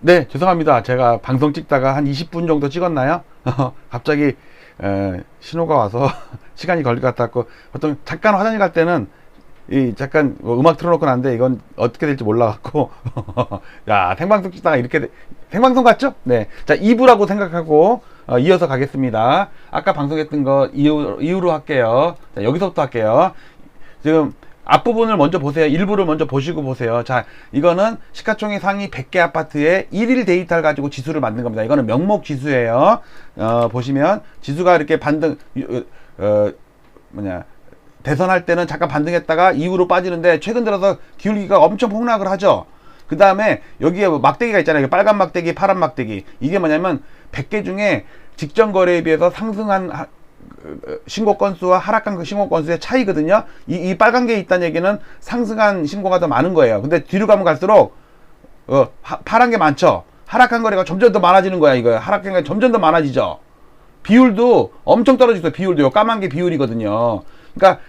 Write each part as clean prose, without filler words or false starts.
네, 죄송합니다. 제가 방송 찍다가 한 20분 정도 찍었나요? 갑자기 신호가 와서 시간이 걸릴 것 같았고, 보통 잠깐 화장실 갈 때는 잠깐 뭐 음악 틀어놓고 난데 이건 어떻게 될지 몰라갖고 야, 생방송 찍다가 이렇게 생방송 같죠? 네, 자 2부라고 생각하고 이어서 가겠습니다. 아까 방송했던 거 이후로 할게요. 자, 여기서부터 할게요. 지금 앞부분을 먼저 보세요. 일부를 먼저 보시고 보세요. 자, 이거는 시가총액 상위 100개 아파트의 1일 데이터를 가지고 지수를 만든 겁니다. 이거는 명목 지수예요. 보시면 지수가 이렇게 반등, 대선할 때는 잠깐 반등했다가 이후로 빠지는데, 최근 들어서 기울기가 엄청 폭락을 하죠. 그 다음에 여기에 막대기가 있잖아요. 빨간 막대기, 파란 막대기. 이게 뭐냐면 100개 중에 직전 거래에 비해서 상승한 신고 건수와 하락한 그 신고 건수의 차이거든요. 이 빨간 게 있다는 얘기는 상승한 신고가 더 많은 거예요. 근데 뒤로 가면 갈수록 파란 게 많죠. 하락한 거래가 점점 더 많아지는 거야. 이거 하락한 게 점점 더 많아지죠. 비율도 엄청 떨어지죠. 비율도요. 까만 게 비율이거든요. 그러니까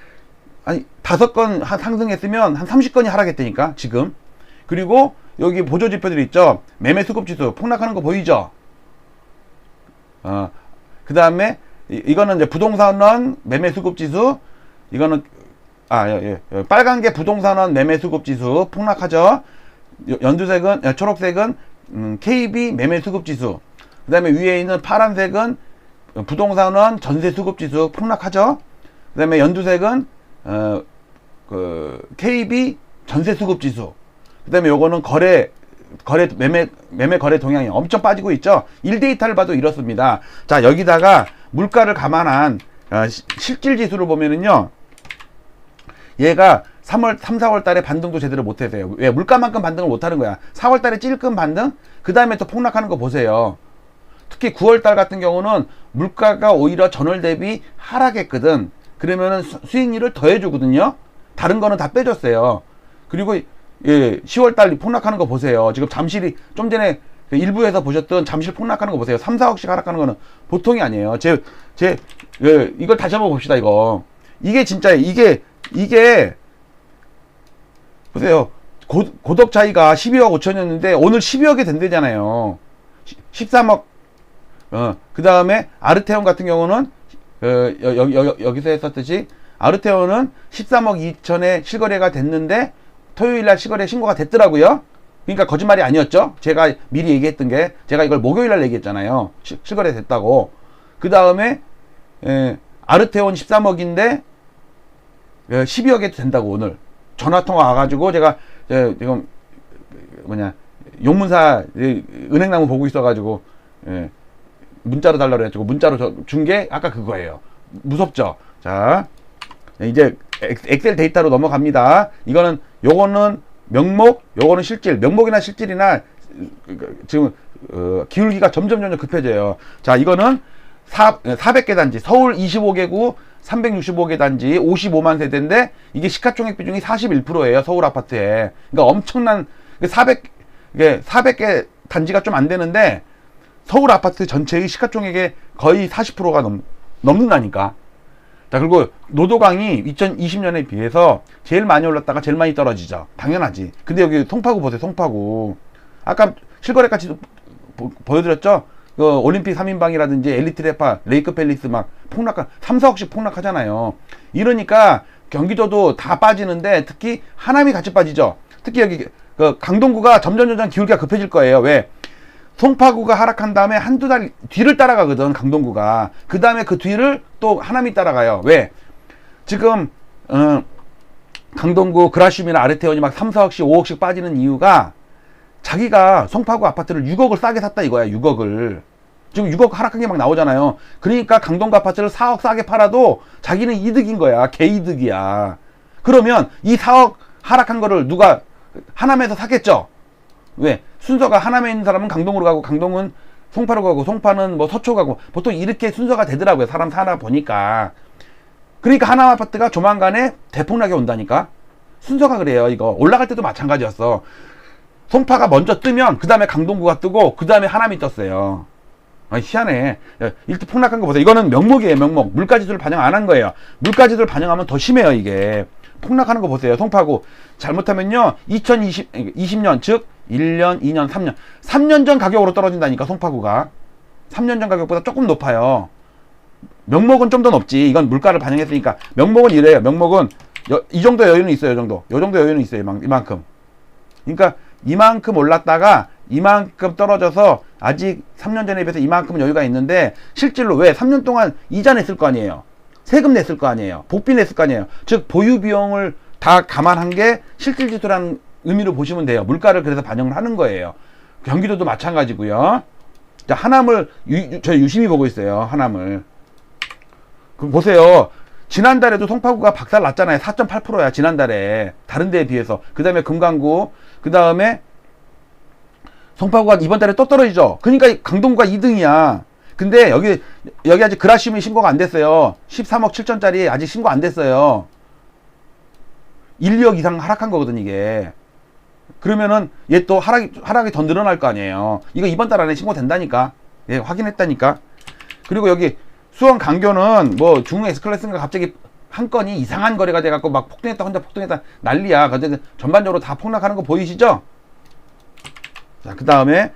아니 5건 상승했으면 한 30건이 하락했다니까 지금. 그리고 여기 보조 지표들이 있죠. 매매 수급 지수 폭락하는 거 보이죠. 그 다음에 이거는 이제 부동산원 매매 수급 지수. 이거는 빨간 게 부동산원 매매 수급 지수 폭락하죠. 연두색은 초록색은 KB 매매 수급 지수. 그 다음에 위에 있는 파란색은 부동산원 전세 수급 지수 폭락하죠. 그 다음에 연두색은 KB 전세 수급 지수. 그 다음에 요거는 매매 거래 동향이 엄청 빠지고 있죠. 1데이터를 봐도 이렇습니다. 자, 여기다가 물가를 감안한 실질 지수를 보면은요, 얘가 3, 4월 달에 반등도 제대로 못해서요. 왜? 물가만큼 반등을 못하는 거야. 4월 달에 찔끔 반등? 그 다음에 또 폭락하는 거 보세요. 특히 9월 달 같은 경우는 물가가 오히려 전월 대비 하락했거든. 그러면은 수익률을 더해주거든요. 다른 거는 다 빼줬어요. 그리고 10월 달 폭락하는 거 보세요. 지금 잠실이 좀 전에 일부에서 보셨던 잠실 폭락하는 거 보세요. 3, 4억씩 하락하는 거는 보통이 아니에요. 이걸 다시 한번 봅시다, 이거. 이게 진짜예요. 이게, 보세요. 고덕 차이가 12억 5천이었는데, 오늘 12억이 된대잖아요. 13억. 그 다음에 아르테온 같은 경우는, 여기서 했었듯이, 아르테온은 13억 2천에 실거래가 됐는데, 토요일날 실거래 신고가 됐더라고요. 그러니까 거짓말이 아니었죠. 제가 미리 얘기했던 게, 제가 이걸 목요일날 얘기했잖아요. 실거래 됐다고. 그 다음에 아르테온 13억인데 12억에 된다고. 오늘 전화통화 와가지고 제가 지금 용문사 은행나무 보고 있어가지고 문자로 달라고 그래가지고 문자로 준 게 아까 그거예요. 무섭죠. 자, 이제 엑셀 데이터로 넘어갑니다. 요거는 명목, 요거는 실질. 명목이나 실질이나 지금 기울기가 점점 급해져요. 자, 이거는 400개 단지, 서울 25개구 365개 단지 55만 세대인데, 이게 시가총액 비중이 41%예요. 서울 아파트에. 그러니까 엄청난 400개 단지가 좀 안 되는데, 서울 아파트 전체의 시가총액의 거의 40%가 넘는다니까. 자, 그리고 노도강이 2020년에 비해서 제일 많이 올랐다가 제일 많이 떨어지죠. 당연하지. 근데 여기 송파구 보세요. 송파구. 아까 실거래가치도 보여드렸죠. 올림픽 3인방이라든지 엘리트레파, 레이크 팰리스 막 3, 4억씩 폭락하잖아요. 이러니까 경기도도 다 빠지는데, 특히 하남이 같이 빠지죠. 특히 여기 강동구가 점점 기울기가 급해질 거예요. 왜? 송파구가 하락한 다음에 한두 달 뒤를 따라가거든, 강동구가. 그 다음에 그 뒤를 또 하남이 따라가요. 왜? 지금 강동구 그라슘이나 아르테온이 막 3, 4억씩 5억씩 빠지는 이유가, 자기가 송파구 아파트를 6억을 싸게 샀다 이거야. 6억을. 지금 6억 하락한 게 막 나오잖아요. 그러니까 강동구 아파트를 4억 싸게 팔아도 자기는 이득인 거야. 개이득이야. 그러면 이 4억 하락한 거를 누가 하남에서 사겠죠? 왜? 순서가 하남에 있는 사람은 강동으로 가고, 강동은 송파로 가고, 송파는 뭐 서초 가고, 보통 이렇게 순서가 되더라고요. 사람 사나 보니까. 그러니까 하남 아파트가 조만간에 대폭락이 온다니까. 순서가 그래요. 이거 올라갈 때도 마찬가지였어. 송파가 먼저 뜨면 그 다음에 강동구가 뜨고 그 다음에 하남이 떴어요. 희한해. 일단 폭락한 거 보세요. 이거는 명목이에요. 명목. 물가지수를 반영 안 한 거예요. 물가지수를 반영하면 더 심해요. 이게 폭락하는 거 보세요. 송파구. 잘못하면요. 2020년, 즉 1년, 2년, 3년. 3년 전 가격으로 떨어진다니까, 송파구가. 3년 전 가격보다 조금 높아요. 명목은 좀 더 높지. 이건 물가를 반영했으니까. 명목은 이래요. 명목은 이 정도 여유는 있어요. 이 정도. 요 정도 여유는 있어요. 이만큼. 그러니까 이만큼 올랐다가 이만큼 떨어져서 아직 3년 전에 비해서 이만큼 여유가 있는데, 실질로 왜 3년 동안 이자 냈을 거 아니에요. 세금 냈을 거 아니에요. 복비 냈을 거 아니에요. 즉 보유 비용을 다 감안한 게 실질지수라는 의미로 보시면 돼요. 물가를 그래서 반영을 하는 거예요. 경기도도 마찬가지고요. 자, 하남을 저 유심히 보고 있어요. 하남을. 그럼 보세요. 지난달에도 송파구가 박살 났잖아요. 4.8%야 지난달에. 다른 데에 비해서. 그 다음에 금강구, 그 다음에 송파구가 이번 달에 또 떨어지죠. 그러니까 강동구가 2등이야. 근데 여기 아직 그라시움이 신고가 안 됐어요. 13억 7천짜리 아직 신고 안 됐어요. 1, 2억 이상 하락한 거거든 이게. 그러면은 얘 또 하락이 더 늘어날 거 아니에요. 이거 이번 달 안에 신고된다니까. 예, 확인했다니까. 그리고 여기 수원 강교는 뭐 중흥 S클래스인가 갑자기 한 건이 이상한 거래가 돼갖고 막 폭등했다 혼자 폭등했다 난리야. 근데 전반적으로 다 폭락하는 거 보이시죠? 자, 그 다음에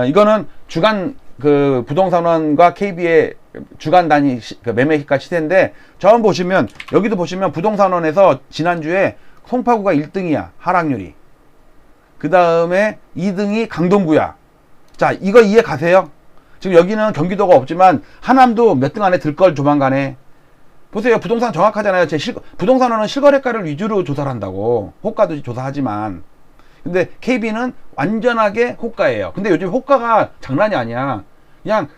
이거는 주간 그 부동산원과 KB의 주간 단위 그 매매가 시세인데, 처음 보시면 여기도 보시면 부동산원에서 지난주에 송파구가 1등이야 하락률이. 그 다음에 2등이 강동구야. 자, 이거 이해 가세요? 지금 여기는 경기도가 없지만 하남도 몇 등 안에 들 걸 조만간에. 보세요. 부동산 정확하잖아요. 부동산원은 실거래가를 위주로 조사를 한다고. 호가도 조사하지만. 근데 KB는 완전하게 호가예요. 근데 요즘 호가가 장난이 아니야. 그냥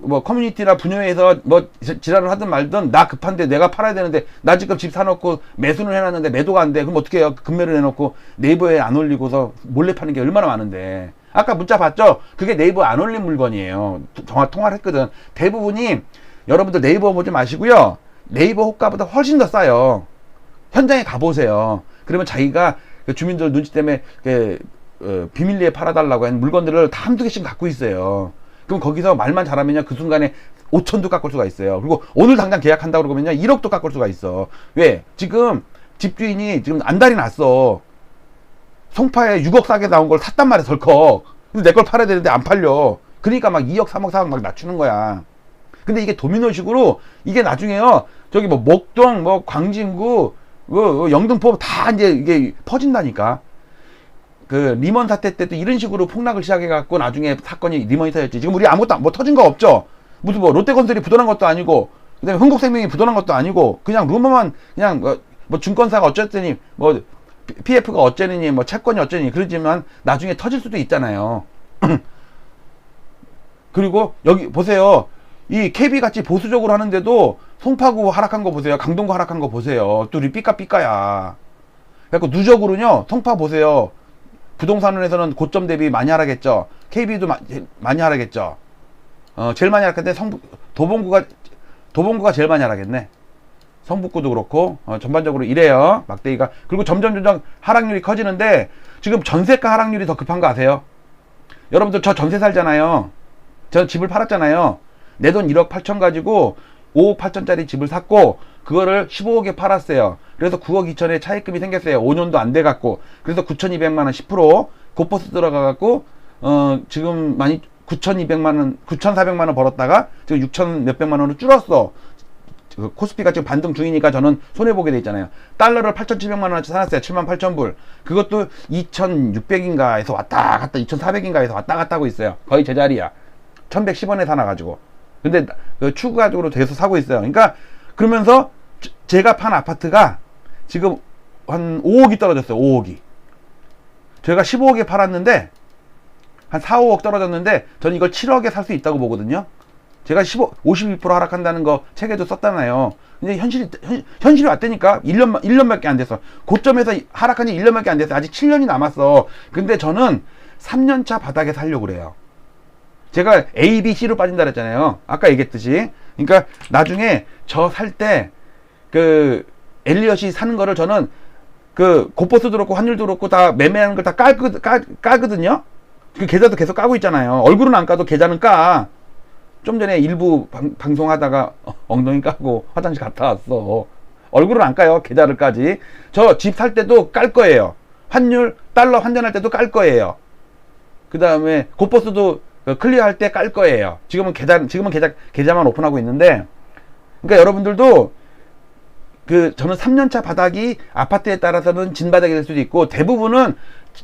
뭐 커뮤니티나 분야에서 뭐 지랄을 하든 말든 나 급한데 내가 팔아야 되는데 나 지금 집 사놓고 매수는 해놨는데 매도가 안 돼. 그럼 어떻게 해요? 급매를 해놓고 네이버에 안 올리고서 몰래 파는 게 얼마나 많은데. 아까 문자 봤죠? 그게 네이버에 안 올린 물건이에요. 통화를 했거든. 대부분이 여러분들 네이버 보지 마시고요. 네이버 호가보다 훨씬 더 싸요. 현장에 가보세요. 그러면 자기가 주민들 눈치 때문에 비밀리에 팔아달라고 한 물건들을 다 한두 개씩 갖고 있어요. 그럼 거기서 말만 잘하면요, 그 순간에 5천도 깎을 수가 있어요. 그리고 오늘 당장 계약한다고 그러면요 1억도 깎을 수가 있어. 왜? 지금 집주인이 지금 안달이 났어. 송파에 6억 싸게 나온 걸 샀단 말이야 덜컥. 근데 내 걸 팔아야 되는데 안 팔려. 그러니까 막 2억 3억 4억 막 낮추는 거야. 근데 이게 도미노식으로 이게 나중에요 저기 뭐 목동 뭐 광진구 영등포 다 이제 이게 퍼진다니까. 그 리먼 사태 때도 이런 식으로 폭락을 시작해갖고 나중에 사건이 리먼이 터졌지. 지금 우리 아무것도 뭐 터진 거 없죠. 무슨 뭐 롯데건설이 부도난 것도 아니고, 그다음에 흥국생명이 부도난 것도 아니고, 그냥 루머만 그냥 뭐 증권사가 어쨌더니 뭐 PF가 어쩌느니 뭐 채권이 어쩌니 그러지만 나중에 터질 수도 있잖아요. 그리고 여기 보세요. 이 KB 같이 보수적으로 하는데도 송파구 하락한 거 보세요. 강동구 하락한 거 보세요. 또 우리 삐까삐까야. 그래서 누적으로는요 송파 보세요. 부동산원에서는 고점 대비 많이 하락했죠. KB도 많이 하락했죠. 제일 많이 하락했는데 도봉구가 제일 많이 하락했네. 성북구도 그렇고 전반적으로 이래요. 막대기가. 그리고 점점 하락률이 커지는데 지금 전세가 하락률이 더 급한 거 아세요? 여러분들 저 전세 살잖아요. 저 집을 팔았잖아요. 내 돈 1억 8천 가지고 5억 8천짜리 집을 샀고 그거를 15억에 팔았어요. 그래서 9억 2천에 차입금이 생겼어요. 5년도 안 돼갖고. 그래서 9,200만원 10% 고퍼스 들어가갖고 지금 9,200만원 9,400만원 벌었다가 지금 6천 몇백만원으로 줄었어. 코스피가 지금 반등 중이니까 저는 손해보게 돼 있잖아요. 달러를 8,700만원어치 사놨어요. 78,000불. 그것도 2,600인가 해서 왔다 갔다 2,400인가 해서 왔다 갔다 하고 있어요. 거의 제자리야. 1,110원에 사놔가지고. 근데 추가적으로 돼서 사고 있어요. 그러니까 그러면서 제가 판 아파트가 지금 한 5억이 떨어졌어요. 5억이. 제가 15억에 팔았는데 한 4, 5억 떨어졌는데 저는 이걸 7억에 살 수 있다고 보거든요. 제가 52% 하락한다는 거 책에도 썼잖아요. 근데 현실이 왔다니까. 1년밖에 안 됐어. 고점에서 하락한 지 1년밖에 안 됐어. 아직 7년이 남았어. 근데 저는 3년차 바닥에 살려고 그래요. 제가 A, B, C로 빠진다 그랬잖아요. 아까 얘기했듯이. 그러니까 나중에 저 살 때 그 엘리엇이 사는 거를 저는 그 고퍼스도 그렇고 환율도 그렇고 다 매매하는 걸 다 까거든요. 그 계좌도 계속 까고 있잖아요. 얼굴은 안 까도 계좌는 까. 좀 전에 일부 방송하다가 엉덩이 까고 화장실 갔다 왔어. 얼굴은 안 까요. 계좌를까지. 저 집 살 때도 깔 거예요. 환율, 달러 환전할 때도 깔 거예요. 그 다음에 곧버스도 클리어할 때 깔 거예요. 지금은 계좌만 오픈하고 있는데, 그러니까 여러분들도 저는 3년차 바닥이 아파트에 따라서는 진바닥이 될 수도 있고, 대부분은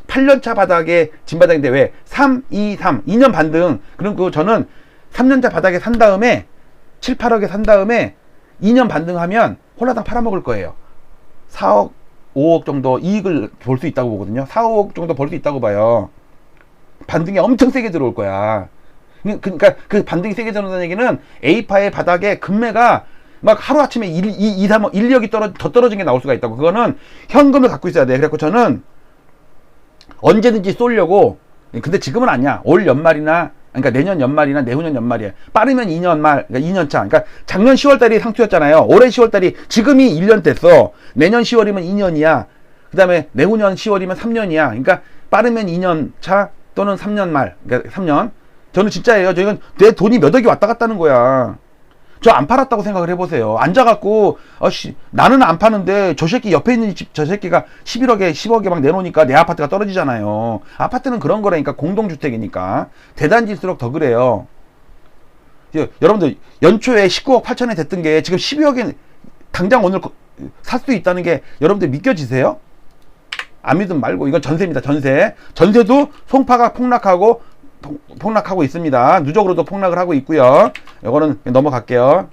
8년차 바닥에 진바닥인데, 왜? 3, 2, 3, 2년 반등. 그리고 저는 3년차 바닥에 산 다음에 7, 8억에 산 다음에 2년 반등하면 홀라당 팔아먹을 거예요. 4억, 5억 정도 이익을 볼 수 있다고 보거든요. 4, 5억 정도 벌 수 있다고 봐요. 반등이 엄청 세게 들어올 거야. 그러니까 그 반등이 세게 들어온다는 얘기는 A파의 바닥에 금매가 막 하루아침에 1, 2, 3, 1, 2억이 더 떨어진 게 나올 수가 있다고. 그거는 현금을 갖고 있어야 돼. 그래갖고 저는 언제든지 쏠려고. 근데 지금은 아니야. 올 연말이나, 그러니까 내년 연말이나 내후년 연말이야. 빠르면 2년 말, 그러니까 2년 차. 그러니까 작년 10월달이 상투였잖아요. 올해 10월달이, 지금이 1년 됐어. 내년 10월이면 2년이야. 그 다음에 내후년 10월이면 3년이야. 그러니까 빠르면 2년 차 또는 3년 말, 그러니까 3년. 저는 진짜예요. 저는 내 돈이 몇 억이 왔다 갔다는 거야. 저 안 팔았다고 생각을 해보세요. 앉아갖고, 나는 안 파는데 저 새끼 옆에 있는 저 새끼가 11억에 10억에 막 내놓으니까 내 아파트가 떨어지잖아요. 아파트는 그런 거라니까. 공동주택이니까. 대단지일수록 더 그래요. 여러분들 연초에 19억 8천에 됐던 게 지금 12억에 당장 오늘 살 수 있다는 게 여러분들 믿겨지세요? 안 믿으면 말고. 이건 전세입니다. 전세도 송파가 폭락하고 있습니다. 누적으로도 폭락을 하고 있고요. 이거는 넘어갈게요.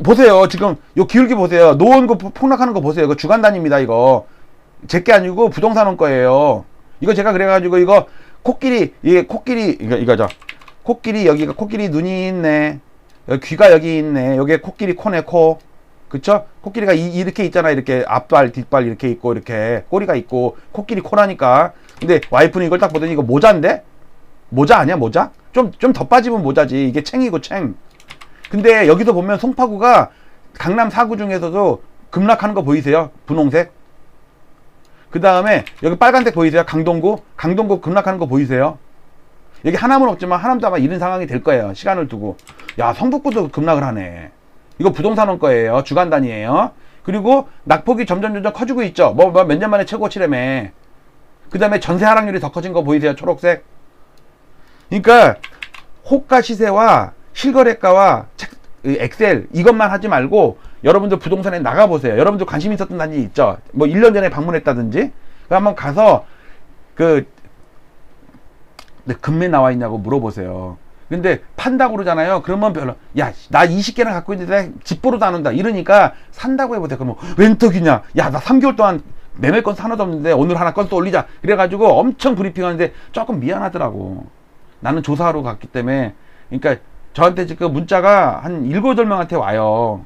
보세요. 지금 요 기울기 보세요. 노원구 폭락하는 거 보세요. 이거 주간단입니다. 이거 제게 아니고 부동산원 거예요. 이거 제가 그래가지고 이거 이거죠. 코끼리 여기가 코끼리 눈이 있네. 여기 귀가 여기 있네. 여기에 코끼리 코네 코. 그쵸? 코끼리가 이렇게 있잖아. 이렇게 앞발 뒷발 이렇게 있고 이렇게 꼬리가 있고 코끼리 코라니까. 근데 와이프는 이걸 딱 보더니 이거 모자인데? 모자 아니야 모자? 좀 더 빠지면 모자지. 이게 챙이고 챙. 근데 여기서 보면 송파구가 강남 4구 중에서도 급락하는 거 보이세요? 분홍색. 그 다음에 여기 빨간색 보이세요? 강동구 급락하는 거 보이세요? 여기 하남은 없지만 하남도 아마 이런 상황이 될 거예요. 시간을 두고. 야, 성북구도 급락을 하네. 이거 부동산원 거예요. 주간 단위예요. 그리고 낙폭이 점점 커지고 있죠. 몇 년 만에 최고치라며. 그 다음에 전세 하락률이 더 커진 거 보이세요? 초록색. 그러니까 호가 시세와 실거래가와 엑셀 이것만 하지 말고 여러분들 부동산에 나가보세요. 여러분들 관심 있었던 단지 있죠. 뭐 1년 전에 방문했다든지 한번 가서 금매 나와 있냐고 물어보세요. 근데 판다고 그러잖아요. 그러면 별로, 야, 나 20개나 갖고 있는데 집 보러도 안 온다. 이러니까 산다고 해보세요. 그러면 웬 떡이냐. 야, 나 3개월 동안 매매 건수 하나도 없는데 오늘 하나 건수 올리자. 그래가지고 엄청 브리핑 하는데 조금 미안하더라고. 나는 조사하러 갔기 때문에. 그러니까 저한테 지금 문자가 한 7, 8명한테 와요.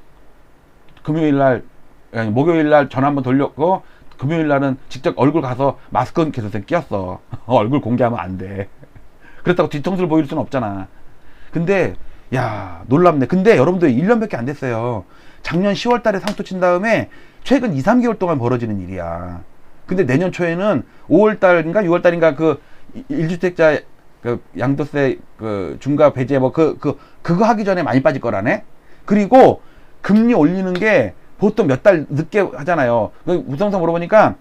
목요일날 전화 한번 돌렸고, 금요일날은 직접 얼굴 가서 마스크 계속 끼었어. 얼굴 공개하면 안 돼. 그렇다고 뒤통수를 보일 수는 없잖아. 근데 야, 놀랍네. 근데 여러분들 1년밖에 안 됐어요. 작년 10월 달에 상투 친 다음에 최근 2, 3개월 동안 벌어지는 일이야. 근데 내년 초에는 5월 달인가 6월 달인가 그 1주택자 그 양도세 그 중과 배제 뭐 그거 하기 전에 많이 빠질 거라네. 그리고 금리 올리는 게 보통 몇 달 늦게 하잖아요. 부동산 물어보니까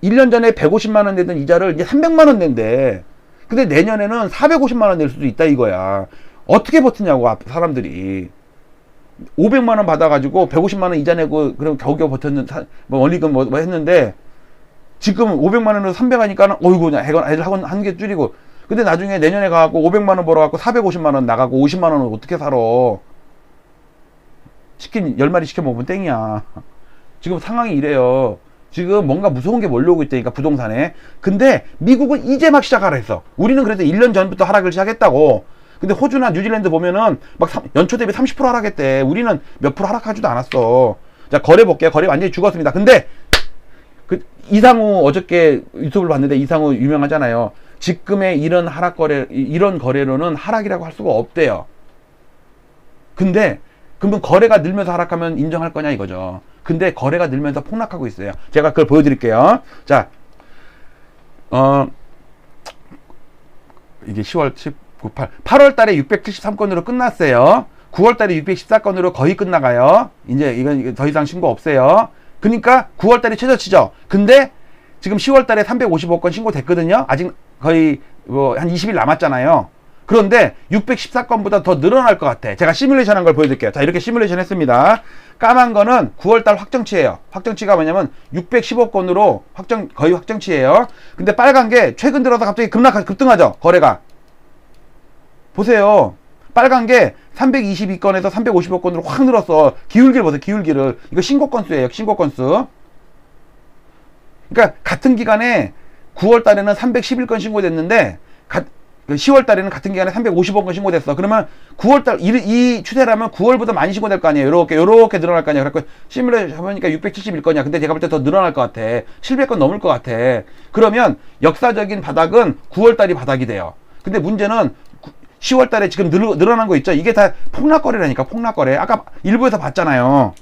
1년 전에 150만 원 내던 이자를 이제 300만 원 낸대. 근데 내년에는 450만 원 낼 수도 있다 이거야. 어떻게 버티냐고 사람들이. 500만 원 받아가지고 150만 원 이자 내고 그럼 겨우겨우 버텼는 뭐 원리금 뭐 했는데 지금 500만 원으로 300 하니까는 어이구 애들 학원 한 개 줄이고. 근데 나중에 내년에 가고 500만 원 벌어갖고 450만 원 나가고 50만 원은 어떻게 살아? 치킨 10마리 시켜 먹으면 땡이야. 지금 상황이 이래요. 지금 뭔가 무서운 게 몰려오고 있다니까 부동산에. 근데 미국은 이제 막 시작하라 했어. 우리는 그래도 1년 전부터 하락을 시작했다고. 근데 호주나 뉴질랜드 보면은 막 연초 대비 30% 하락했대. 우리는 몇 프로 하락하지도 않았어. 자, 거래 볼게요. 거래 완전히 죽었습니다. 근데 이상우 어저께 유튜브를 봤는데 이상우 유명하잖아요. 지금의 이런 이런 거래로는 하락이라고 할 수가 없대요. 근데 그러면 거래가 늘면서 하락하면 인정할 거냐 이거죠. 근데 거래가 늘면서 폭락하고 있어요. 제가 그걸 보여드릴게요. 자, 이게 10월 19, 8월 달에 673건으로 끝났어요. 9월달에 614건으로 거의 끝나가요. 이제 이건 더 이상 신고 없어요. 그러니까 9월달이 최저치죠. 근데 지금 10월달에 355건 신고됐거든요. 아직 거의 뭐 한 20일 남았잖아요. 그런데 614건보다 더 늘어날 것 같아. 제가 시뮬레이션 한 걸 보여드릴게요. 자, 이렇게 시뮬레이션 했습니다. 까만 거는 9월달 확정치예요. 확정치가 뭐냐면 615건으로 거의 확정치예요. 근데 빨간 게 최근 들어서 갑자기 급등하죠. 거래가. 보세요. 빨간 게 322건에서 355건으로 확 늘었어. 기울기를 보세요. 기울기를. 이거 신고 건수예요. 신고 건수. 그러니까 같은 기간에 9월 달에는 311건 신고됐는데 10월 달에는 같은 기간에 350건 신고됐어. 그러면 9월 달 이 추세라면 9월보다 많이 신고될 거 아니에요. 요렇게 늘어날 거 아니에요. 그래서 시뮬레이션 해보니까 671건이야. 근데 제가 볼 때 더 늘어날 것 같아. 700건 넘을 것 같아. 그러면 역사적인 바닥은 9월 달이 바닥이 돼요. 근데 문제는 10월 달에 지금 늘어난 거 있죠. 이게 다 폭락거래라니까. 폭락거래. 아까 일부에서 봤잖아요.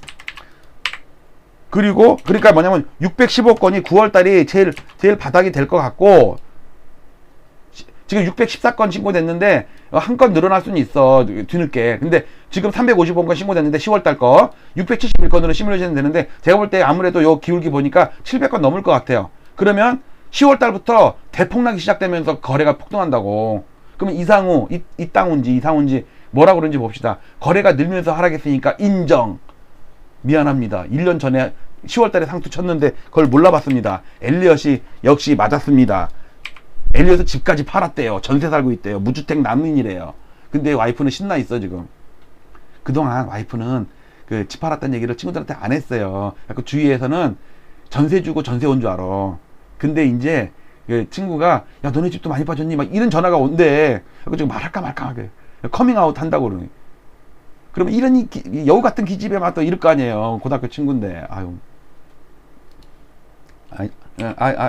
그러니까 뭐냐면 615건이 9월 달이 제일 바닥이 될 것 같고, 지금 614건 신고됐는데 한 건 늘어날 수는 있어. 뒤늦게. 근데 지금 355건 신고됐는데 10월 달 거 671건으로 시뮬레이션 되는데 제가 볼 때 아무래도 요 기울기 보니까 700건 넘을 것 같아요. 그러면 10월 달부터 대폭락이 시작되면서 거래가 폭등한다고. 그러면 이상우, 이상훈지 뭐라 그런지 봅시다. 거래가 늘면서 하락했으니까 인정. 미안합니다. 1년 전에 10월 달에 상투 쳤는데 그걸 몰라봤습니다. 엘리엇이 역시 맞았습니다. 엘리엇은 집까지 팔았대요. 전세 살고 있대요. 무주택 난민이래요. 근데 와이프는 신나 있어 지금. 그동안 와이프는 그 집 팔았다는 얘기를 친구들한테 안 했어요. 그래서 주위에서는 전세 주고 전세 온 줄 알아. 근데 이제 그 친구가 야 너네 집도 많이 빠졌니? 막 이런 전화가 온대. 그래서 지금 말할까 말까 하게 커밍아웃 한다고 그러니. 그러면 이런 여우 같은 기집애 맛도 이럴 거 아니에요. 고등학교 친구인데. 아유.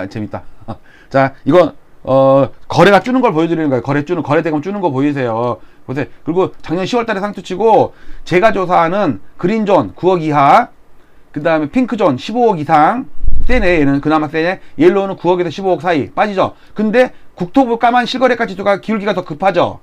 재밌다. 자, 이건 거래가 주는 걸 보여드리는 거예요. 거래대금 주는 거 보이세요. 보세요. 그리고 작년 10월 달에 상투 치고, 제가 조사하는 그린존 9억 이하, 그 다음에 핑크존 15억 이상, 세네, 얘는 그나마 세네, 옐로우는 9억에서 15억 사이 빠지죠. 근데 국토부 까만 실거래가 지수가 기울기가 더 급하죠.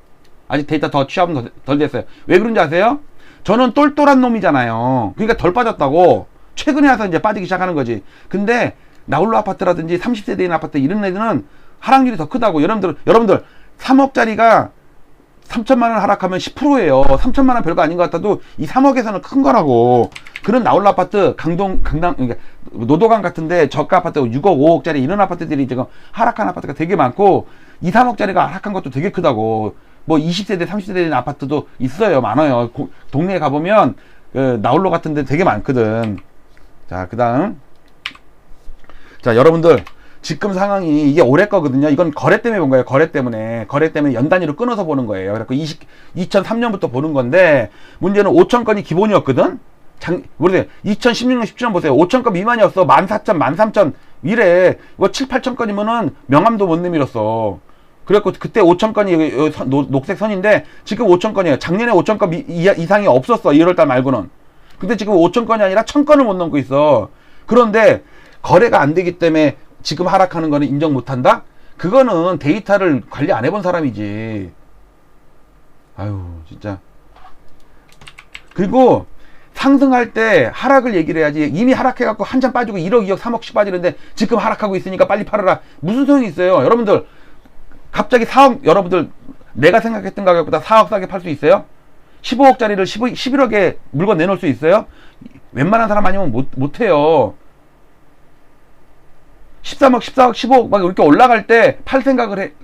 아직 데이터 더 취합은 덜 됐어요. 왜 그런지 아세요? 저는 똘똘한 놈이잖아요. 그러니까 덜 빠졌다고. 최근에 와서 이제 빠지기 시작하는 거지. 근데 나홀로 아파트라든지 30세대인 아파트 이런 애들은 하락률이 더 크다고. 여러분들 3억짜리가 3천만 원 하락하면 10%예요. 3천만 원 별거 아닌 것 같아도 이 3억에서는 큰 거라고. 그런 나홀로 아파트, 강당, 그러니까 노도강 같은데 저가 아파트 6억, 5억짜리 이런 아파트들이 지금 하락한 아파트가 되게 많고, 2, 3억짜리가 하락한 것도 되게 크다고. 뭐 20세대, 30세대 된 아파트도 있어요. 많아요. 동네에 가보면 나홀로 같은 데 되게 많거든. 자, 그 다음. 자, 여러분들 지금 상황이 이게 올해 거거든요. 이건 거래 때문에 본 거예요. 거래 때문에 연 단위로 끊어서 보는 거예요. 그래서 2003년부터 보는 건데, 문제는 5,000건이 기본이었거든. 모르세요. 2016년 17년 보세요. 5,000건 미만이었어. 14,000, 13,000 이래. 이거 7, 8,000건이면은 명함도 못 내밀었어. 그래갖고 그때 5,000건이 녹색 선인데 지금 5,000건이에요. 작년에 5,000건 이상이 없었어. 1월달 말고는. 근데 지금 5,000건이 아니라 1,000건을 못 넘고 있어. 그런데 거래가 안 되기 때문에 지금 하락하는 거는 인정 못한다? 그거는 데이터를 관리 안 해본 사람이지. 아유, 진짜. 그리고 상승할 때 하락을 얘기를 해야지. 이미 하락해갖고 한참 빠지고 1억, 2억, 3억씩 빠지는데 지금 하락하고 있으니까 빨리 팔아라. 무슨 소용이 있어요? 여러분들, 갑자기 4억, 여러분들, 내가 생각했던 가격보다 4억 싸게 팔 수 있어요? 15억짜리를 11억에 물건 내놓을 수 있어요? 웬만한 사람 아니면 못해요. 13억, 14억, 15억 막 이렇게 올라갈 때 팔 생각을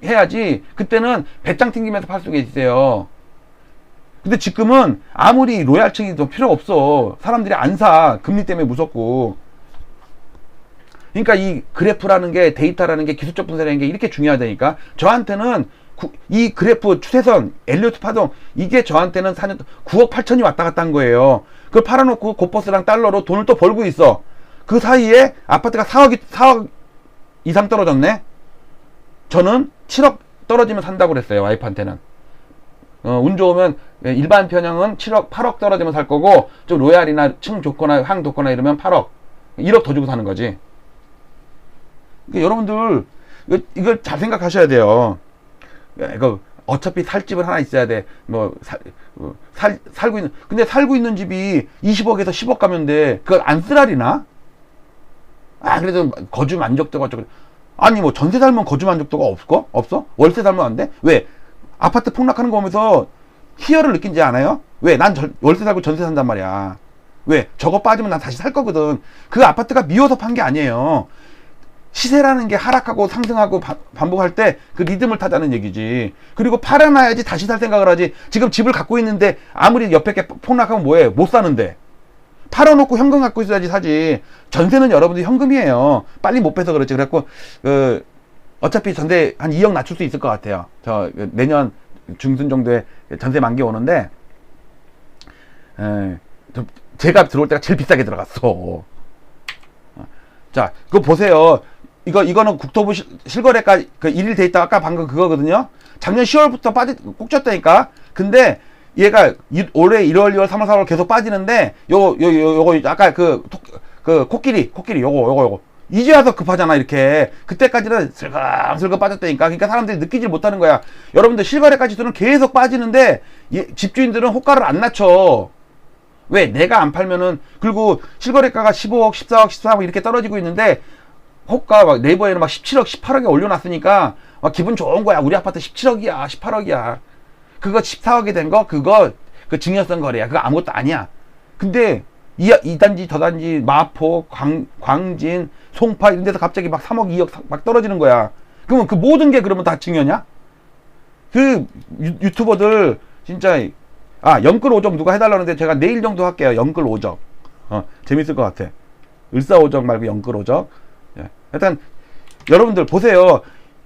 해야지. 그때는 배짱 튕기면서 팔 수가 있어요. 근데 지금은 아무리 로얄층이 더 필요 없어. 사람들이 안 사. 금리 때문에 무섭고. 그러니까 이 그래프라는 게, 데이터라는 게, 기술적 분석이라는 게 이렇게 중요하다니까. 저한테는 이 그래프 추세선, 엘리어트 파동, 이게 저한테는 4년 9억 8천이 왔다 갔다 한 거예요. 그걸 팔아놓고 고퍼스랑 달러로 돈을 또 벌고 있어. 그 사이에 아파트가 4억 이상 떨어졌네? 저는 7억 떨어지면 산다고 그랬어요. 와이프한테는. 운 좋으면 일반 편형은 7억, 8억 떨어지면 살 거고, 좀 로얄이나 층 좋거나 항 좋거나 이러면 8억, 1억 더 주고 사는 거지. 그러니까 여러분들 이걸 잘 생각하셔야 돼요. 이거 어차피 살 집은 하나 있어야 돼. 뭐, 살고 있는, 근데 살고 있는 집이 20억에서 10억 가면 돼. 그걸 안 쓰라리나? 아, 그래도 거주 만족도가 어쩌고. 아니, 뭐, 전세 살면 거주 만족도가 없어? 월세 살면 안 돼? 왜? 아파트 폭락하는 거 보면서 희열을 느낀지 않아요? 왜? 난 월세 살고 전세 산단 말이야. 왜? 저거 빠지면 난 다시 살 거거든. 그 아파트가 미워서 판 게 아니에요. 시세라는 게 하락하고 상승하고 반복할 때 그 리듬을 타자는 얘기지. 그리고 팔아놔야지 다시 살 생각을 하지. 지금 집을 갖고 있는데 아무리 옆에 게 폭락하면 뭐해? 못 사는데. 팔아놓고 현금 갖고 있어야지 사지. 전세는 여러분들 현금이에요. 빨리 못 빼서 그렇지. 그래갖고 어차피 전세 한 2억 낮출 수 있을 것 같아요. 내년 중순 정도에 전세 만기 오는데 제가 들어올 때가 제일 비싸게 들어갔어. 자, 그거 보세요. 이거는 국토부 실거래가 그 1일 돼 있다. 아까 방금 그거거든요. 작년 10월부터 꼭 쪘다니까. 근데 얘가 올해 1월, 2월, 3월, 4월 계속 빠지는데 요거 아까 그 코끼리 요거 이제 와서 급하잖아. 이렇게 그때까지는 슬금슬금 빠졌다니까. 그러니까 사람들이 느끼질 못하는 거야. 여러분들 실거래가지수는 계속 빠지는데 집주인들은 호가를 안 낮춰. 왜? 내가 안 팔면은. 그리고 실거래가가 15억, 14억, 14억 이렇게 떨어지고 있는데 호가 막 네이버에는 막 17억, 18억에 올려놨으니까 막 기분 좋은 거야. 우리 아파트 17억이야, 18억이야. 그거 14억이 된 거, 그 증여성 거래야. 그거 아무것도 아니야. 근데 이 단지, 저 단지, 마포, 광진, 송파 이런 데서 갑자기 막 3억, 2억 막 떨어지는 거야. 그러면 그 모든 게 그러면 다 증여냐? 그 유튜버들 진짜. 영끌 5적 누가 해달라는데 제가 내일 정도 할게요. 영끌 5적. 재밌을 것 같아. 을사 5적 말고 영끌 5적. 예. 일단, 여러분들 보세요.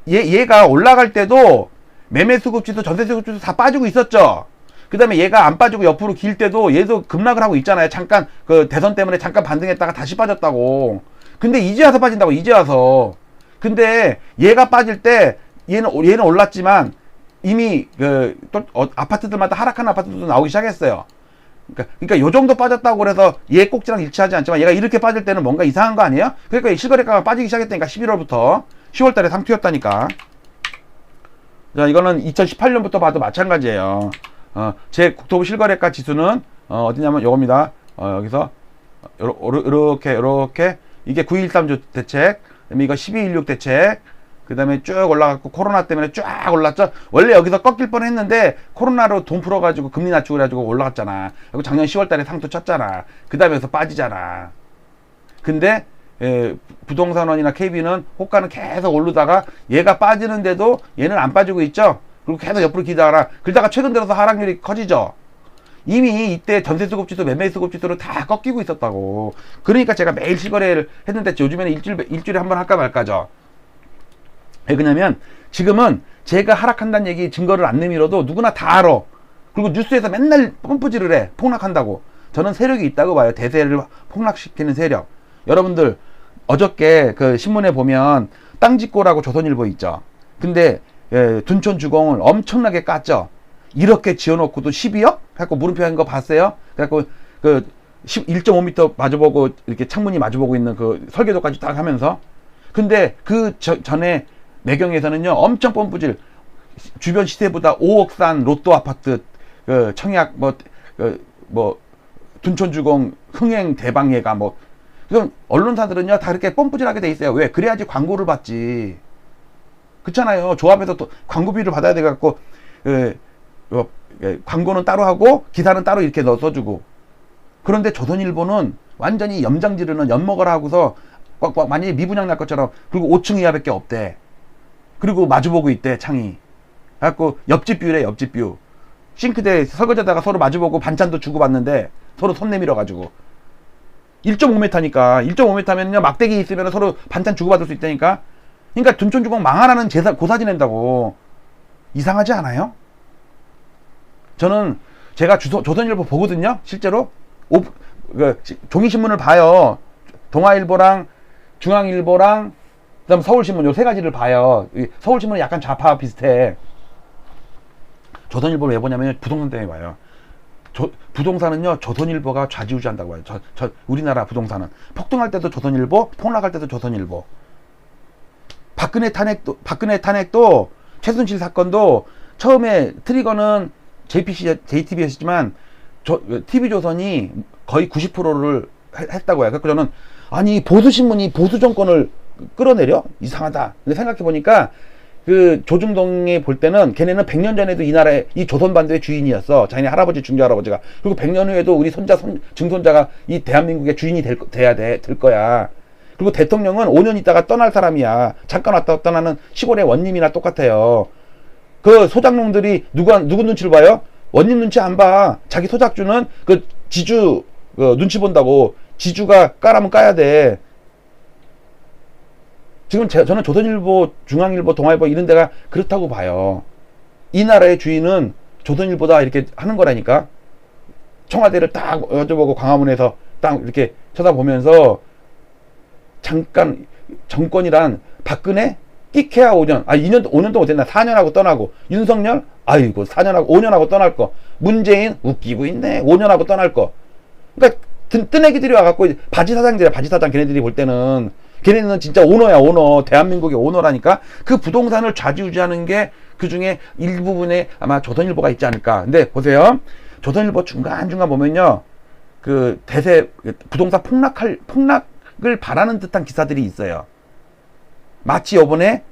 얘가 올라갈 때도 매매 수급지수, 전세 수급지수 다 빠지고 있었죠. 그 다음에 얘가 안 빠지고 옆으로 길 때도 얘도 급락을 하고 있잖아요. 잠깐, 대선 때문에 잠깐 반등했다가 다시 빠졌다고. 근데 이제 와서 빠진다고, 이제 와서. 근데 얘가 빠질 때 얘는 올랐지만 이미 아파트들마다 하락하는 아파트들도 나오기 시작했어요. 그러니까 요 정도 빠졌다고 그래서 얘 꼭지랑 일치하지 않지만 얘가 이렇게 빠질 때는 뭔가 이상한 거 아니에요? 그러니까 이 실거래가가 빠지기 시작했다니까. 11월부터 10월달에 상투였다니까. 자, 이거는 2018년부터 봐도 마찬가지예요. 제 국토부 실거래가 지수는 어디냐면 요겁니다. 여기서 요렇게 이게 9.13조 대책, 그다음에 이거 12.16 대책, 그 다음에 쭉 올라갔고 코로나 때문에 쫙 올랐죠. 원래 여기서 꺾일 뻔했는데 코로나로 돈 풀어가지고 금리 낮추고 그래가지고 올라갔잖아. 그리고 작년 10월달에 상투 쳤잖아. 그 다음에서 빠지잖아. 근데 부동산원이나 KB는 호가는 계속 오르다가 얘가 빠지는데도 얘는 안 빠지고 있죠. 그리고 계속 옆으로 기다가 그러다가 최근 들어서 하락률이 커지죠. 이미 이때 전세수급지수, 매매수급지수를 다 꺾이고 있었다고. 그러니까 제가 매일 실거래를 했는데 요즘에는 일주일에 한 번 할까 말까죠. 왜 그러냐면 지금은 제가 하락한다는 얘기 증거를 안 내밀어도 누구나 다 알아. 그리고 뉴스에서 맨날 펌프질을 해. 폭락한다고. 저는 세력이 있다고 봐요. 대세를 폭락시키는 세력. 여러분들 어저께 그 신문에 보면 땅짓고라고 조선일보 있죠. 근데 둔촌 주공을 엄청나게 깠죠. 이렇게 지어놓고도 12억? 갖고 물음표 한 거 봤어요? 그래갖고 1.5m 마주보고 이렇게 창문이 마주보고 있는 그 설계도까지 딱 하면서. 근데 전에 매경에서는요 엄청 펌프질, 주변 시세보다 5억 산 로또 아파트, 청약 둔촌주공 흥행 대방예가 그럼 언론사들은요 다 이렇게 펌프질하게 돼 있어요. 왜? 그래야지 광고를 받지. 그렇잖아요. 조합에서 또 광고비를 받아야 돼 갖고 광고는 따로 하고 기사는 따로 이렇게 써주고. 그런데 조선일보는 완전히 염장 지르는 엿먹어라 하고서 만약에 미분양 날 것처럼. 그리고 5층 이하밖에 없대. 그리고 마주보고 있대, 창이. 그래갖고 옆집 뷰래, 옆집 뷰. 싱크대 설거지하다가 서로 마주보고 반찬도 주고받는데 서로 손 내밀어가지고. 1.5m니까 1.5m면요 막대기 있으면 서로 반찬 주고받을 수 있다니까. 그러니까 둔촌주공 망하라는 고사 지낸다고. 이상하지 않아요? 저는 제가 조선일보 보거든요. 실제로 종이신문을 봐요. 동아일보랑 중앙일보랑 그다음 서울신문 요 세 가지를 봐요. 서울신문은 약간 좌파 비슷해. 조선일보를 왜 보냐면 부동산 때문에 봐요. 부동산은요 조선일보가 좌지우지한다고 봐요. 우리나라 부동산은 폭등할 때도 조선일보, 폭락할 때도 조선일보. 박근혜 탄핵도 최순실 사건도 처음에 트리거는 JTBC였지만 TV조선이 거의 90%를 했다고 해요. 그래서 저는 아니 보수신문이 보수 정권을 끌어내려? 이상하다. 근데 생각해보니까 그 조중동에 볼 때는 걔네는 100년 전에도 이 나라의 이 조선반도의 주인이었어. 자기네 할아버지 중조할아버지가. 그리고 100년 후에도 우리 증손자가 이 대한민국의 주인이 될 거야. 그리고 대통령은 5년 있다가 떠날 사람이야. 잠깐 왔다 떠나는 시골의 원님이나 똑같아요. 그 소작농들이 누구 눈치를 봐요? 원님 눈치 안 봐. 자기 소작주는 그 지주 눈치 본다고. 지주가 까라면 까야 돼. 지금 저는 조선일보, 중앙일보, 동아일보 이런 데가 그렇다고 봐요. 이 나라의 주인은 조선일보다 이렇게 하는 거라니까. 청와대를 딱 여쭤보고 광화문에서 딱 이렇게 쳐다보면서 잠깐 정권이란 박근혜 끼케야 5년. 5년도 못했나. 4년하고 떠나고. 윤석열? 아이고 4년하고 5년하고 떠날 거. 문재인? 웃기고 있네. 5년하고 떠날 거. 그러니까 뜨내기들이 와갖고 바지 사장들이야. 바지 사장. 걔네들이 볼 때는 걔네는 진짜 오너야. 오너. 대한민국의 오너라니까. 그 부동산을 좌지우지하는 게 그 중에 일부분에 아마 조선일보가 있지 않을까. 근데 보세요. 조선일보 중간중간 보면요. 그 대세 부동산 폭락을 바라는 듯한 기사들이 있어요. 마치 요번에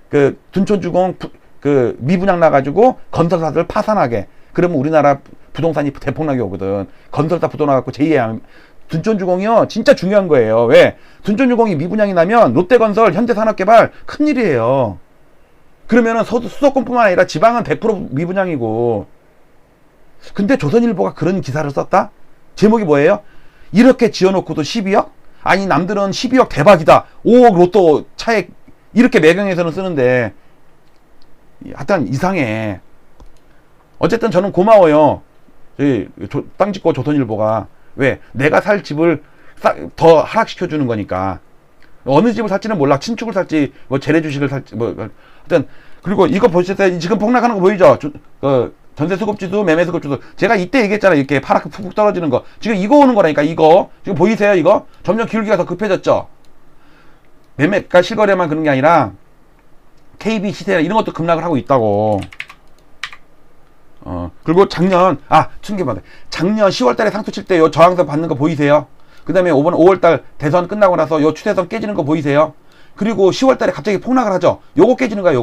그 둔촌주공 그 미분양 나가지고 건설사들 파산하게. 그러면 우리나라 부동산이 대폭락이 오거든. 건설사 부도나갖고 제2의 둔촌주공이요. 진짜 중요한 거예요. 왜? 둔촌주공이 미분양이 나면 롯데건설, 현대산업개발 큰일이에요. 그러면은 수도권뿐만 아니라 지방은 100% 미분양이고. 근데 조선일보가 그런 기사를 썼다? 제목이 뭐예요? 이렇게 지어놓고도 12억? 아니 남들은 12억 대박이다. 5억 로또 차액 이렇게 매경에서는 쓰는데 하여튼 이상해. 어쨌든 저는 고마워요. 땅짓고 조선일보가. 왜? 내가 살 집을 더 하락시켜주는 거니까. 어느 집을 살지는 몰라. 신축을 살지, 뭐 재래주식을 살지, 뭐 하여튼. 그리고 이거 보셨어요? 지금 폭락하는 거 보이죠? 전세수급지수, 매매수급지수. 제가 이때 얘기했잖아요. 이렇게 파랗게 푹푹 떨어지는 거. 지금 이거 오는 거라니까. 이거 지금 보이세요? 이거 점점 기울기가 더 급해졌죠. 매매가 실거래만 그런 게 아니라 KB 시세나 이런 것도 급락을 하고 있다고. 그리고 작년 작년 10월달에 상투 칠 때 요 저항선 받는 거 보이세요? 그 다음에 이번 5월달 대선 끝나고 나서 요 추세선 깨지는 거 보이세요? 그리고 10월달에 갑자기 폭락을 하죠. 요거 깨지는 거야.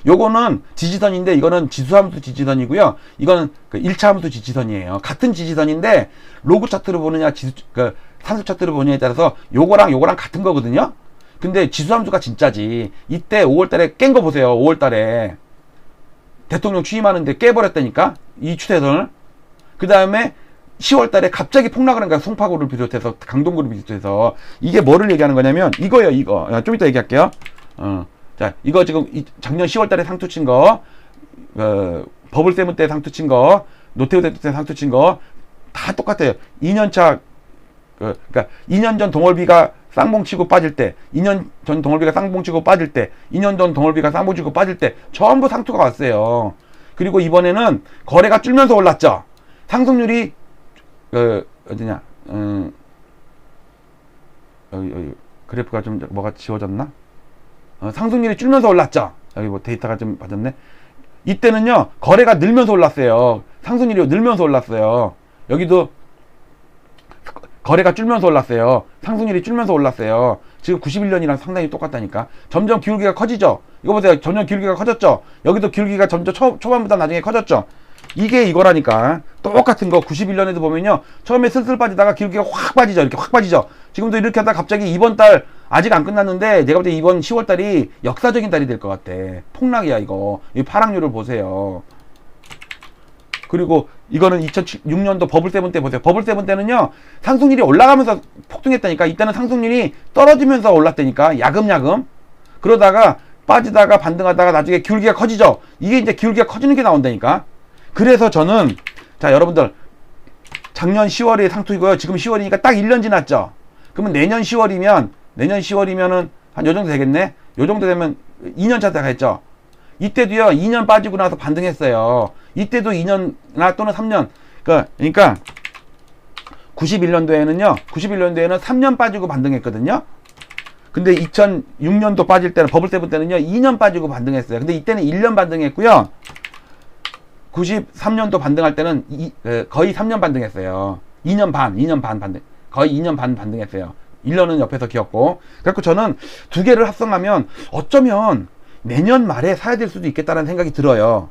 요거는 지지선인데 이거는 지수함수 지지선이고요. 이거는 그 1차 함수 지지선이에요. 같은 지지선인데 로그 차트를 보느냐 산수 차트를 보느냐에 따라서 요거랑 같은 거거든요. 근데 지수함수가 진짜지. 이때 5월달에 깬 거 보세요. 5월달에 대통령 취임하는데 깨버렸다니까. 이 추세선을. 그 다음에 10월달에 갑자기 폭락을 한 거야. 송파구를 비롯해서 강동구를 비롯해서. 이게 뭐를 얘기하는 거냐면 이거예요. 이거 좀 이따 얘기할게요. 자, 이거 지금 작년 10월달에 상투 친 거, 버블세븐 때 상투 친 거, 노태우 때 상투 친 거 다 똑같아요. 2년차 그러니까 2년 전 동월비가 쌍봉치고 빠질 때, 2년 전 동월비가 쌍봉치고 빠질 때, 2년 전 동월비가 쌍봉치고 빠질 때 전부 상투가 왔어요. 그리고 이번에는 거래가 줄면서 올랐죠. 상승률이 어디냐? 여기 그래프가 좀 뭐가 지워졌나? 상승률이 줄면서 올랐죠. 여기 뭐 데이터가 좀 빠졌네. 이때는요 거래가 늘면서 올랐어요. 상승률이 늘면서 올랐어요. 여기도 거래가 줄면서 올랐어요. 상승률이 줄면서 올랐어요. 지금 91년이랑 상당히 똑같다니까. 점점 기울기가 커지죠. 이거 보세요. 점점 기울기가 커졌죠. 여기도 기울기가 점점 초반보다 나중에 커졌죠. 이게 이거라니까. 똑같은 거 91년에도 보면요. 처음에 슬슬 빠지다가 기울기가 확 빠지죠. 이렇게 확 빠지죠. 지금도 이렇게 하다가 갑자기 이번 달 아직 안 끝났는데 내가 볼 때 이번 10월 달이 역사적인 달이 될 것 같아. 폭락이야 이거. 이 파락률을 보세요. 그리고 이거는 2006년도 버블세븐 때 보세요. 버블세븐 때는요. 상승률이 올라가면서 폭등했다니까. 이때는 상승률이 떨어지면서 올랐다니까. 야금야금. 그러다가 빠지다가 반등하다가 나중에 기울기가 커지죠. 이게 이제 기울기가 커지는 게 나온다니까. 그래서 저는 자 여러분들 작년 10월에 상투이고요. 지금 10월이니까 딱 1년 지났죠. 그러면 내년 10월이면은 한 요 정도 되겠네. 요 정도 되면 2년 차가 했죠. 이때도요 2년 빠지고 나서 반등했어요. 이때도 2년나 또는 3년. 그러니까 91년도에는 3년 빠지고 반등했거든요. 근데 2006년도 빠질 때는 버블세븐 때는요 2년 빠지고 반등했어요. 근데 이때는 1년 반등했고요. 93년도 반등할 때는 거의 3년 반등했어요. 2년 반 반등. 거의 2년 반 반등했어요. 1년은 옆에서 기었고. 그래갖고 저는 두 개를 합성하면 어쩌면 내년 말에 사야 될 수도 있겠다는 생각이 들어요.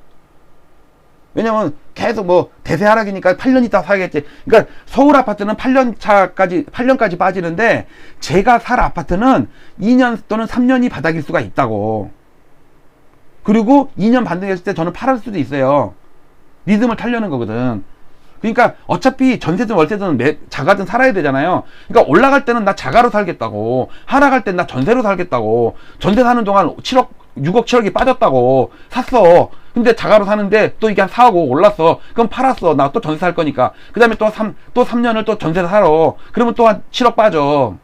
왜냐면 계속 뭐 대세 하락이니까 8년 있다 사야겠지. 그러니까 서울 아파트는 8년까지 빠지는데 제가 살 아파트는 2년 또는 3년이 바닥일 수가 있다고. 그리고 2년 반등했을 때 저는 팔을 수도 있어요. 리듬을 타려는 거거든. 그러니까 어차피 전세든 월세든 자가든 살아야 되잖아요. 그러니까 올라갈 때는 나 자가로 살겠다고, 하락할 때는 나 전세로 살겠다고. 전세 사는 동안 7억 6억 7억이 빠졌다고 샀어. 근데 자가로 사는데 또 이게 한 4억 5억 올랐어. 그럼 팔았어. 나 또 전세 살 거니까. 그 다음에 또 3년을 또 전세 살아. 그러면 또 한 7억 빠져.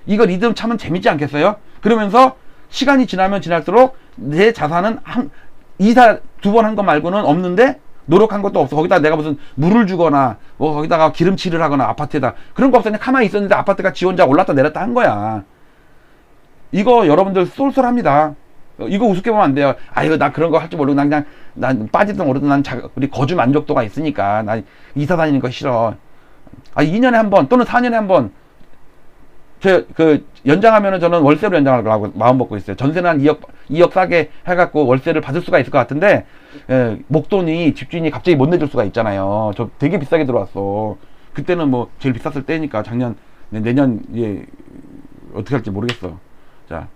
이거 리듬 차면 재밌지 않겠어요? 그러면서 시간이 지나면 지날수록 내 자산은 이사 2번 한 거 말고는 없는데 노력한 것도 없어. 거기다 내가 무슨 물을 주거나 뭐 거기다가 기름칠을 하거나 아파트에다 그런 거 없어. 그냥 가만히 있었는데 아파트가 지 혼자 올랐다 내렸다 한 거야. 이거 여러분들 쏠쏠합니다. 이거 우습게 보면 안 돼요. 이거 나 그런 거 할 줄 모르고 난 빠지든 오르든 우리 거주 만족도가 있으니까 난 이사 다니는 거 싫어. 2년에 한 번 또는 4년에 한 번 연장하면은 저는 월세로 연장하려고 마음 먹고 있어요. 전세는 한 2억 싸게 해갖고 월세를 받을 수가 있을 것 같은데, 목돈이 집주인이 갑자기 못 내줄 수가 있잖아요. 저 되게 비싸게 들어왔어. 그때는 뭐 제일 비쌌을 때니까 내년, 어떻게 할지 모르겠어. 자,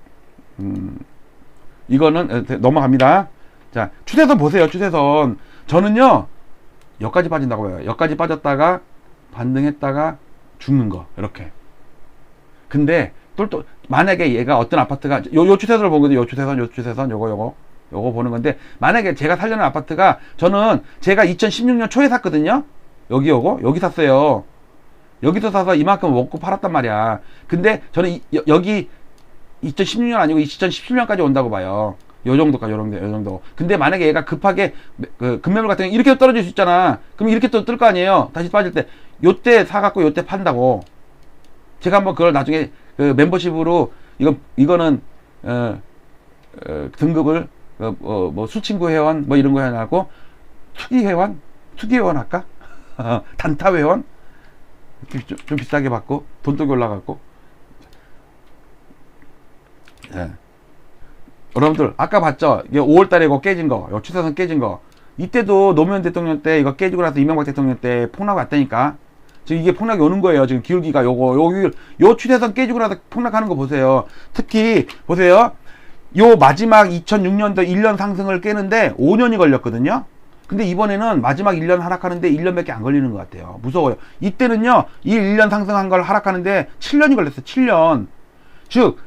이거는 넘어갑니다. 자, 추세선 보세요. 추세선. 저는요, 여기까지 빠진다고 해요. 여기까지 빠졌다가 반등했다가 죽는 거. 이렇게. 근데 또 만약에 얘가 어떤 아파트가 요 추세선을 본 거죠. 요 추세선 요거 보는 건데, 만약에 제가 살려는 아파트가 저는 제가 2016년 초에 샀거든요. 여기 샀어요. 여기서 사서 이만큼 먹고 팔았단 말이야. 근데 저는 여기 2016년 아니고 2017년까지 온다고 봐요. 요 정도. 근데 만약에 얘가 급하게 급매물 같은 게 이렇게 떨어질 수 있잖아. 그럼 이렇게 또 뜰 거 아니에요. 다시 빠질 때 요때 사갖고 요때 판다고. 제가 한번 그걸 나중에 멤버십으로 이거는 등급을 뭐 수친구 회원 뭐 이런 거 해놔고 투기 회원 할까? 단타 회원 좀 비싸게 받고 돈독이 올라갔고. 여러분들 아까 봤죠? 이게 5월달에 이거 깨진 거, 요 추세선 깨진 거. 이때도 노무현 대통령 때 이거 깨지고 나서 이명박 대통령 때 폭락 왔다니까. 지금 이게 폭락이 오는 거예요. 지금 기울기가 요 추세선 깨지고 나서 폭락하는 거 보세요. 특히 보세요. 요 마지막 2006년도 1년 상승을 깨는데 5년이 걸렸거든요. 근데 이번에는 마지막 1년 하락하는데 1년밖에 안 걸리는 것 같아요. 무서워요. 이때는요, 이 1년 상승한 걸 하락하는데 7년이 걸렸어요. 7년. 즉,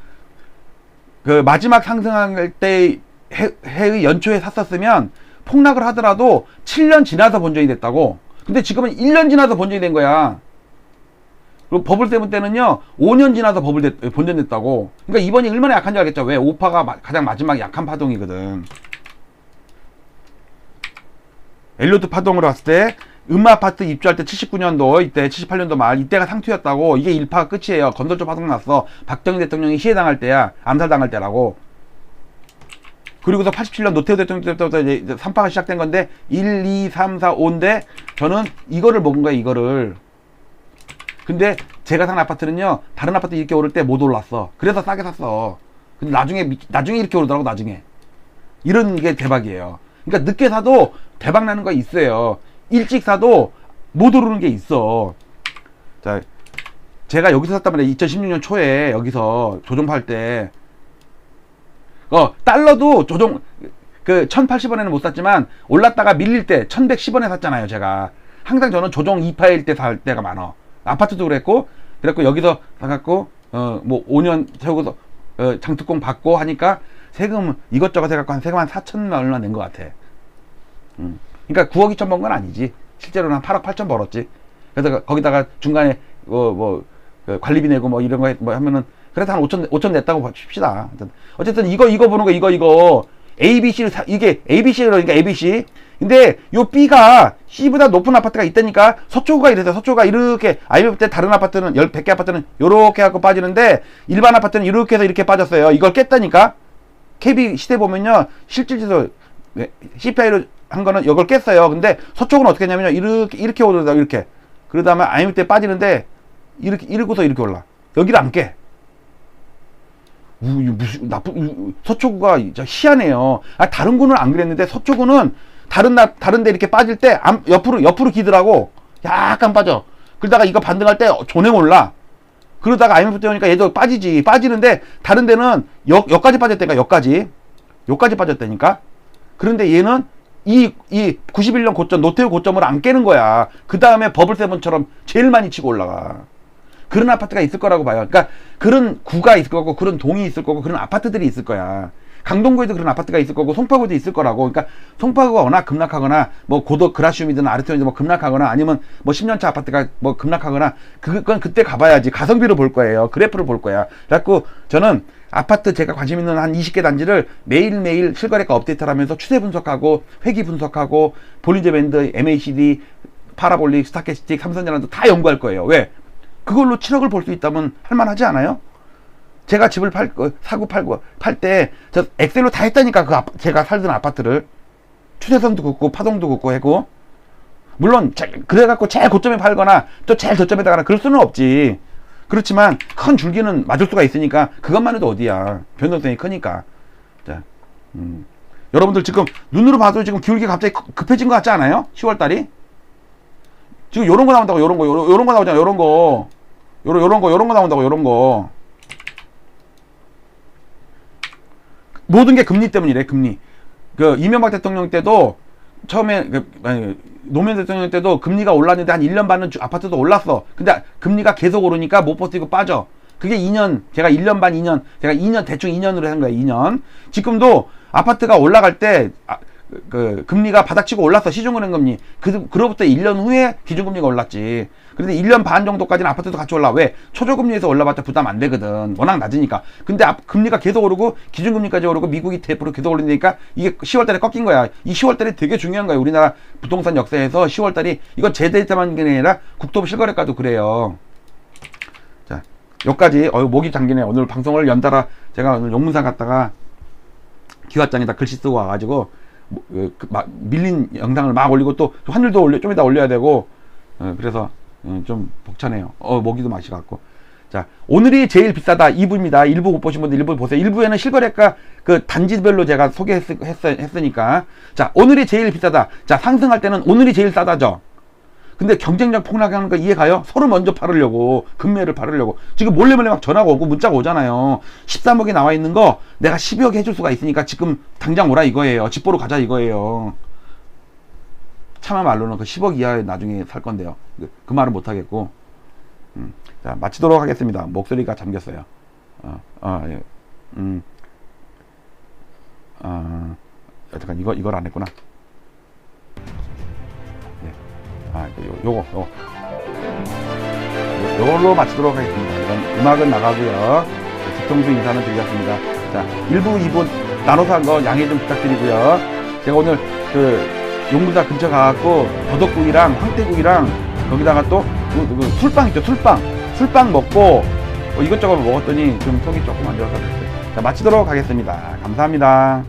마지막 상승할 때 해의 연초에 샀었으면 폭락을 하더라도 7년 지나서 본전이 됐다고. 근데 지금은 1년 지나서 본전이 된 거야. 그리고 버블 때는요 5년 지나서 본전 됐다고. 그러니까 이번이 얼마나 약한 줄 알겠죠. 왜? 5파가 가장 마지막 약한 파동이거든. 엘리오트 파동으로 봤을 때 음마아파트 입주할 때 79년도 이때 78년도 말 이때가 상투였다고. 이게 1파가 끝이에요. 건설조 파동 났어. 박정희 대통령이 시해당할 때야. 암살당할 때라고. 그리고서 87년 노태우 대통령 때부터 이제 3파가 시작된 건데 1, 2, 3, 4, 5인데 저는 이거를 먹은 거야. 이거를. 근데 제가 산 아파트는요 다른 아파트 이렇게 오를 때 못 올랐어. 그래서 싸게 샀어. 근데 나중에 이렇게 오르더라고. 나중에 이런 게 대박이에요. 그러니까 늦게 사도 대박 나는 거 있어요. 일찍 사도 못 오르는 게 있어. 자, 제가 여기서 샀단 말이에요. 2016년 초에 여기서 조정팔 때 달러도 조정 1080원에는 못 샀지만 올랐다가 밀릴 때 1110원에 샀잖아요. 제가 항상 저는 조정 2파일 때 살 때가 많아. 아파트도 그랬고 여기서 사갖고 뭐 5년 세우고서 장특공 받고 하니까 세금 이것저것 해갖고 한 세금 한 4천만 얼마 낸 것 같아. 그러니까 9억 2천 번 건 아니지. 실제로는 한 8억 8천 벌었지. 그래서 거기다가 중간에 관리비 내고 뭐 이런 거 뭐 하면은 그래서 한 5천 냈다고 칩시다. 어쨌든 이거 보는 거 이거 ABC를 이게 ABC 그러니까 ABC. 근데 요 B가 C보다 높은 아파트가 있다니까. 서초구가 이래서 서초구가 이렇게 IMF 때 다른 아파트는 100개 아파트는 요렇게 하고 빠지는데 일반 아파트는 이렇게 해서 이렇게 빠졌어요. 이걸 깼다니까. KB 시대 보면요 실질지수 CPI로 한 거는 이걸 깼어요. 근데 서쪽은 어떻게 했냐면요. 이렇게 오르다 이렇게. 그러다 보면 IMF 때 빠지는데 이러고서 이렇게 올라. 여기를 안 깨. 무슨 서초구가 진짜 희한해요. 다른 구는 안 그랬는데 서초구는 다른데 이렇게 빠질 때 옆으로 기더라고. 약간 빠져. 그러다가 이거 반등할 때 존행 올라. 그러다가 IMF 때 오니까 얘도 빠지는데 다른 데는 여기까지 빠졌다니까. 여기까지 빠졌다니까. 그런데 얘는 이 91년 고점, 노태우 고점을 안 깨는 거야. 그 다음에 버블세븐처럼 제일 많이 치고 올라가. 그런 아파트가 있을 거라고 봐요. 그러니까 그런 구가 있을 거고, 그런 동이 있을 거고, 그런 아파트들이 있을 거야. 강동구에도 그런 아파트가 있을 거고, 송파구도 있을 거라고. 그러니까 송파구가 워낙 급락하거나, 뭐 고도 그라시움이든 아르테온이든 뭐 급락하거나, 아니면 뭐 10년차 아파트가 뭐 급락하거나, 그건 그때 가봐야지. 가성비를 볼 거예요. 그래프를 볼 거야. 그래갖고 저는 아파트 제가 관심 있는 한 20개 단지를 매일매일 실거래가 업데이트를 하면서 추세 분석하고, 회기 분석하고, 볼린저 밴드, MACD, 파라볼릭, 스타캐스틱, 삼성전자도 다 연구할 거예요. 왜? 그걸로 7억을 벌 수 있다면 할만하지 않아요? 제가 집을 사고 팔고 팔 때 저 엑셀로 다 했다니까. 제가 살던 아파트를 추세선도 긋고 파동도 긋고 해고. 물론 그래갖고 제일 고점에 팔거나 또 제일 저점에 다가나 그럴 수는 없지. 그렇지만 큰 줄기는 맞을 수가 있으니까 그것만 해도 어디야. 변동성이 크니까. 자, 여러분들 지금 눈으로 봐도 지금 기울기가 갑자기 급해진 것 같지 않아요? 10월달이 지금 요런 거 나온다고. 요런 거 나오잖아. 요런 거 나온다고. 요런 거 모든 게 금리 때문이래. 금리. 그 이명박 대통령 때도 처음에 노무현 대통령 때도 금리가 올랐는데 한 1년 반은 아파트도 올랐어. 근데 금리가 계속 오르니까 못 버티고 빠져. 그게 2년, 제가 1년 반, 2년, 제가 2년, 대충 2년으로 한 거야. 2년. 지금도 아파트가 올라갈 때 금리가 바닥치고 올랐어. 시중은행 금리. 그로부터 1년 후에 기준금리가 올랐지. 그런데 1년 반 정도까지는 아파트도 같이 올라. 왜? 초저금리에서 올라봤자 부담 안 되거든. 워낙 낮으니까. 근데 금리가 계속 오르고 기준금리까지 오르고 미국이 대프로 계속 오르니까 이게 10월달에 꺾인 거야. 이 10월달이 되게 중요한 거야. 우리나라 부동산 역사에서 10월달이 이거 제 데이터만 아니라 국토부 실거래가도 그래요. 자, 여기까지. 목이 잠기네. 오늘 방송을 연달아 제가 오늘 용문산 갔다가 기와장에다 글씨 쓰고 와가지고 밀린 영상을 막 올리고 또 환율도 좀 이따 올려야 되고 그래서 좀 벅차네요. 모기도 맛이 같고. 자, 오늘이 제일 비싸다 2부입니다. 1부 못 보신 분들 1부 보세요. 1부에는 실거래가 그 단지별로 제가 소개했으니까. 자, 오늘이 제일 비싸다. 자, 상승할 때는 오늘이 제일 싸다죠. 근데 경쟁력 폭락하는 거 이해가요? 서로 먼저 팔으려고, 금매를 팔으려고. 지금 몰래 막 전화가 오고 문자가 오잖아요. 13억에 나와 있는 거 내가 12억에 해줄 수가 있으니까 지금 당장 오라 이거예요. 집 보러 가자 이거예요. 차마 말로는 그 10억 이하에 나중에 살 건데요. 그 말은 못 하겠고. 자, 마치도록 하겠습니다. 목소리가 잠겼어요. 예. 잠깐 이걸 안 했구나. 요걸로 마치도록 하겠습니다. 이건 음악은 나가고요. 뒤통수 인사는 드리겠습니다. 자, 1부, 2부 나눠서 한 거 양해 좀 부탁드리고요. 제가 오늘 용문사 근처 가갖고 더덕국이랑 황태국이랑 거기다가 또 술빵 있죠. 술빵 먹고 이것저것 먹었더니 좀 속이 조금 안 좋아서 그랬어요. 자, 마치도록 하겠습니다. 감사합니다.